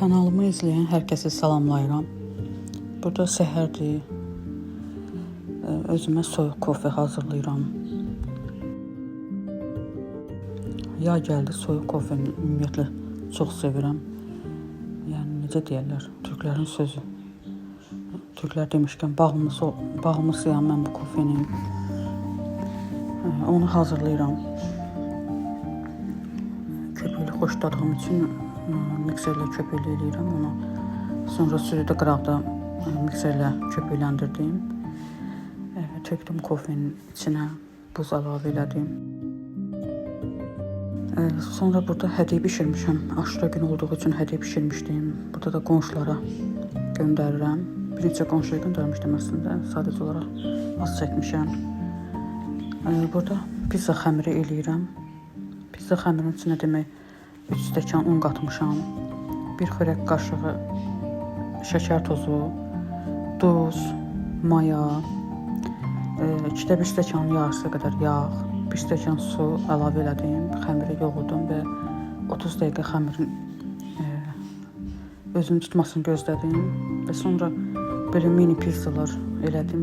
Kanalımı izleyen hər kəsi salamlayıram. Burada səhərdir. Özümə soyuq kofe hazırlayıram. Yay gəldi, soyuq kofeni ümumiyyətlə çox sevirəm. Yəni necə deyirlər, türklərin sözü. Türklər demişkən bağımlısıyam mən bu kofenin. Onu hazırlayıram. Köpüklü xoşladığım üçün mikserlə köpüklü eləyirəm onu. Sonra sürüdə qıraqda mikserlə köpükləndirdim. Tökdüm kofenin içinə, buz əlavə elədim. Sonra burada hədiyyə bişirmişəm. Aşura günü olduğu üçün hədiyyə bişirmişdim. Burada da qonşulara göndərirəm. Bir neçə qonşuya göndərmişdim əslində. Sadəcə olaraq az çəkmişəm. Burada pizza xəmiri eləyirəm. Pizza xəmirinin içinə demək 3 stəkan un qatmışam. 1 xörək qaşığı şəkər tozu, duz, maya, 2-də 1 stəkanın yarısı qədər yağ, 1 stəkan su əlavə elədim. Xəmiri yoğurdum və 30 dəqiqə xəmirin özünü tutmasını gözlədim və sonra belə mini pizzalar elədim.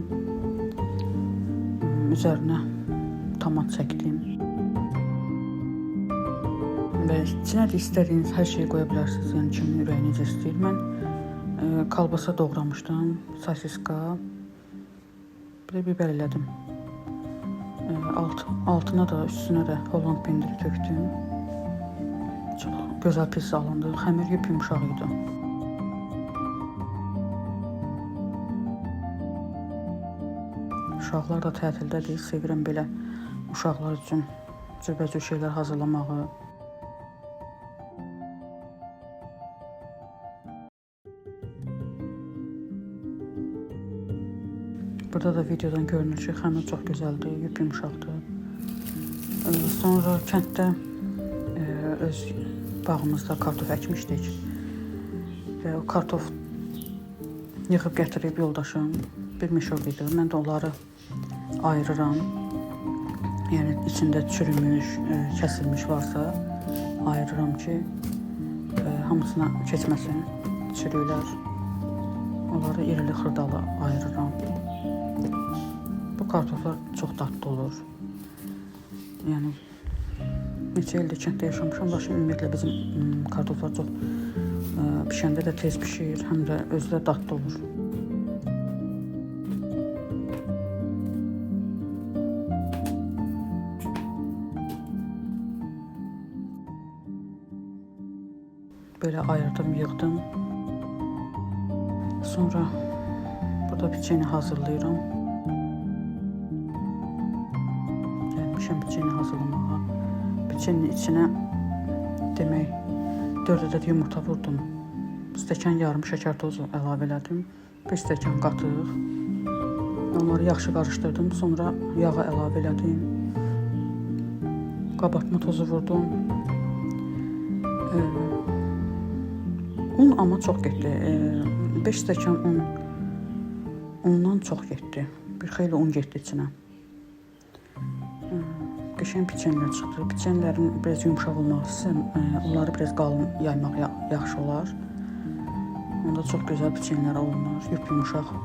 Üzərinə tomat çəkdim. Və içinə də istədiyiniz hər şeyi qoya bilərsiniz. Yəni kimin ürəyi necə istəyir. Mən kalbasa doğramışdım, sosiska, bir biber elədim. Altına da, üstünə də Holland pendiri tökdüm. Çox gözəl pizza alındı. Xəmir yumuşaq idi. Uşaqlar da tətildədir. Sevirəm belə uşaqlar üçün cürbəcür şeylər hazırlamağı. Burada da videodan görünür ki, xəmir çox gözəldir, yumuşaqdır. Sonra kənddə öz bağımızda kartof əkmişdik. Və o kartof yığıb gətirib yoldaşım bir mişok idi. Mən də onları ayırıram. Yəni içində çürümüş, kəsilmiş varsa ayırıram ki, hamısına keçməsin çürüklər. Onları irili xırdalı ayırıram. Bu kartoflar çox dadlı olur. Yəni neçə ildir kənddə yaşamışam, lakin ümumiyyətlə bizim kartoflar çox pişəndə də tez pişir, həm də özü də dadlı olur. Böyle ayırdım, yığdım. Sonra burada piçeni hazırlayıram. Gəlmişəm piçeni hazırlamağa. Piçenin içinə demək 4 ədəd yumurta vurdum. Stəkan yarım şəkər tozu əlavə elədim. 1 stəkan qatıq. Onları yaxşı qarışdırdım. Sonra yağı əlavə elədim. Qabartma tozu vurdum. Un amma çox getdi. 5 stəkan undan çox getdi. Bir xeyli un getdi içinə. Qəşəng piçenlər çıxdı. Piçenlərin biraz yumuşaq olmaq istəyirəm. Onları biraz qalın yaymaq yaxşı olar. Onda çox gözəl piçenlər olunur. Yumuşaq.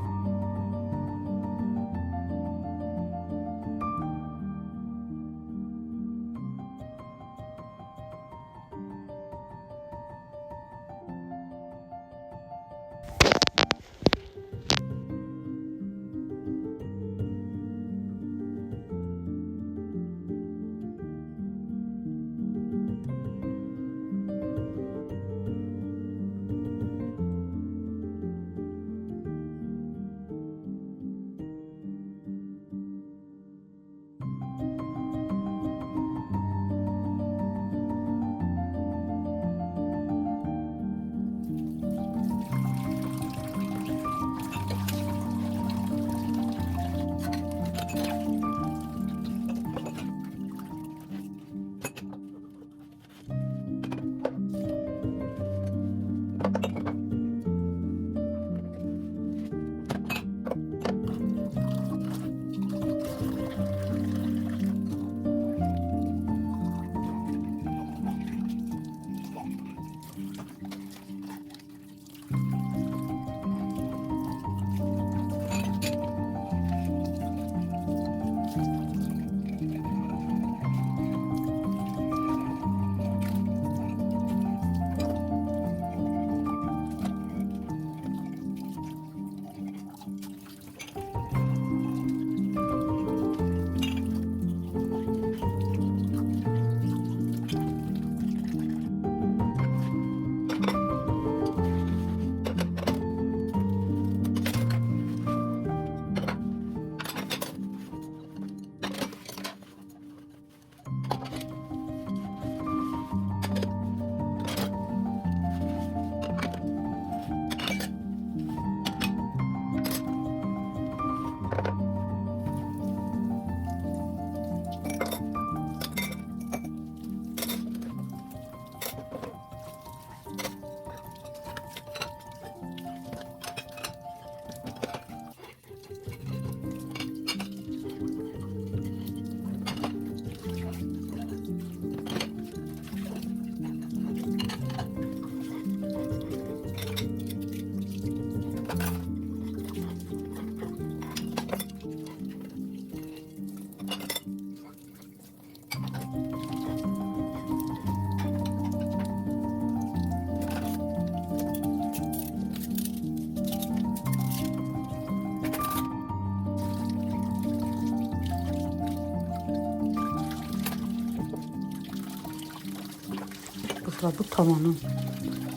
Dostlar, bu tavanı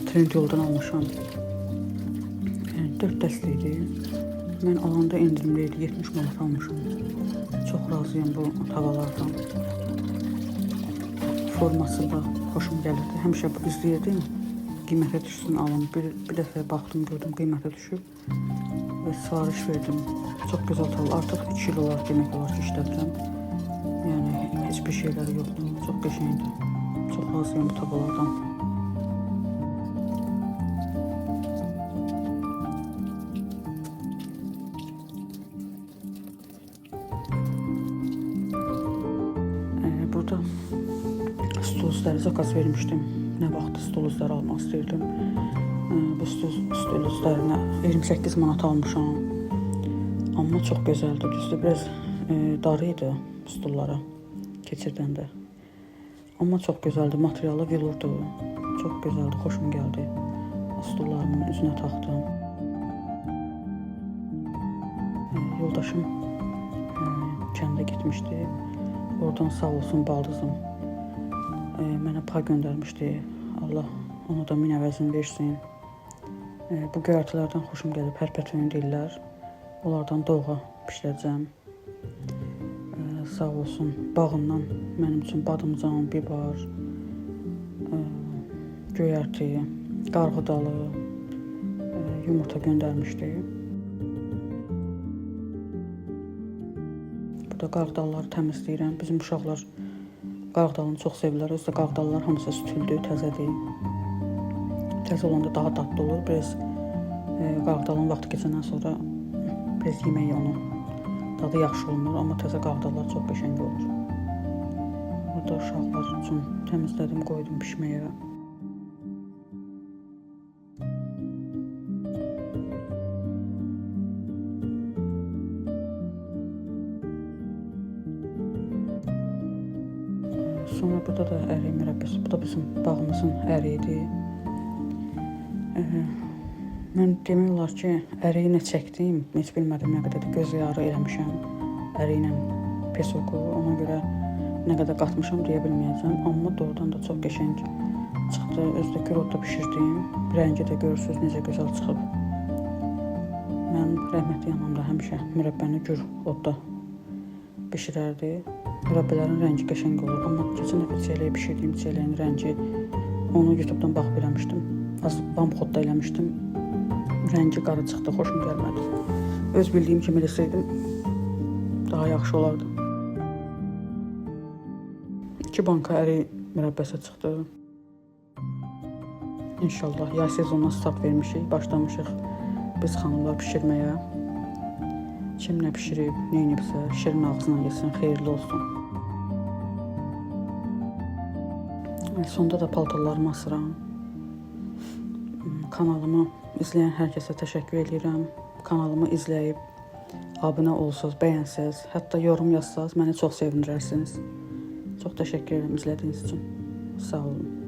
Trendyoldan almışam. 4 dəstə idi. Mən alanda indirimli idi, 70 manat almışam. Çox razıyam bu tavalardan. Forması da xoşum gəlirdi. Həmişə izləyirdim, qiymətə düşsün alım. Bir dəfə baxdım, gördüm qiymətə düşüb və sifariş verdim. Çox gözəl taval. Artıq 2 il olar demək olar ki işlədirəm. Yəni heç bir şeyləri yoxdur. Çox qəşəngdir. Çox razıyam bu tavalardan. Burada stul üzləri zakaz vermişdim. Nə vaxt stul üzləri almaq istəyirdim. Bu stul üzlərinə 28 manat almışam. Amma çox gözəldir. Düzdür, biraz darı idi stullara keçirdəndə. Amma çox gözəldir. Materialı velurdur. Çox gözəldir. Xoşum gəldi. Stullarımın üzünə taxdım. Yoldaşım kəndə getmişdi. Oradan sağ olsun baldızım mənə pay göndərmişdi. Allah ona da min əvəzini versin. Bu göyərtilərdən xoşum gəlib. Pərpətöyün deyirlər. Onlardan doğğa bişirəcəm. Sağ olsun bağından mənim üçün badımcan, bibar, göyərti, qarğıdalı, yumurta göndərmişdi. Burada qarğıdalıları təmizləyirəm. Bizim uşaqlar qarğıdalını çox sevirlər. Özdə qarğıdalılar hamısı sütüldür, təzədir. Təzə olanda daha dadlı olur. Biraz qarğıdalının vaxtı keçəndən sonra biraz yemək onu dadı yaxşı olmur, amma təzə qarğıdalılar çox qəşəng olur. Burada uşaqlar üçün təmizlədim, qoydum pişməyə. Sonra burada da ərik mürəbbəsi. Bu da bizim bağımızın əriyidir. Mən demək olar ki, əriyi nə çəkdim, heç bilmədim nə qədər də göz yarı eləmişəm əriylə pesoku. Ona görə nə qədər qatmışam deyə bilməyəcəm. Amma doğrudan da çox qəşəng çıxdı. Özdə gür odda bişirdim. Rəngi də görürsünüz necə gözəl çıxıb. Mən rəhmətli yanımda həmişə mürəbbəni gür odda bişirərdi. Mürəbbələrin rəngi qəşəng olur. Amma keçən dəfə çiyələyi bişirdiyim çiyələyin rəngi onu YouTube'dan baxıb eləmişdim. Az bamxodda eləmişdim. Rəngi qarı çıxdı, xoşum gəlmədi. Öz bildiyim kimi eləsəydim daha yaxşı olardı. 2 banka ərik mürəbbəsi çıxdı. İnşallah yay sezonuna start vermişik, başlamışıq biz xanımlar bişirməyə. Kim nə bişirib, nə edibsə, şirin ağzına yesin, xeyirli olsun. Sonda da paltarlarımı asıram. Kanalımı izləyən hər kəsə təşəkkür edirəm. Kanalımı izləyib, abunə olsaz, bəyənsəz, hətta yorum yazsaz, məni çox sevindirərsiniz. Çox təşəkkür edirəm izlədiyiniz üçün. Sağ olun.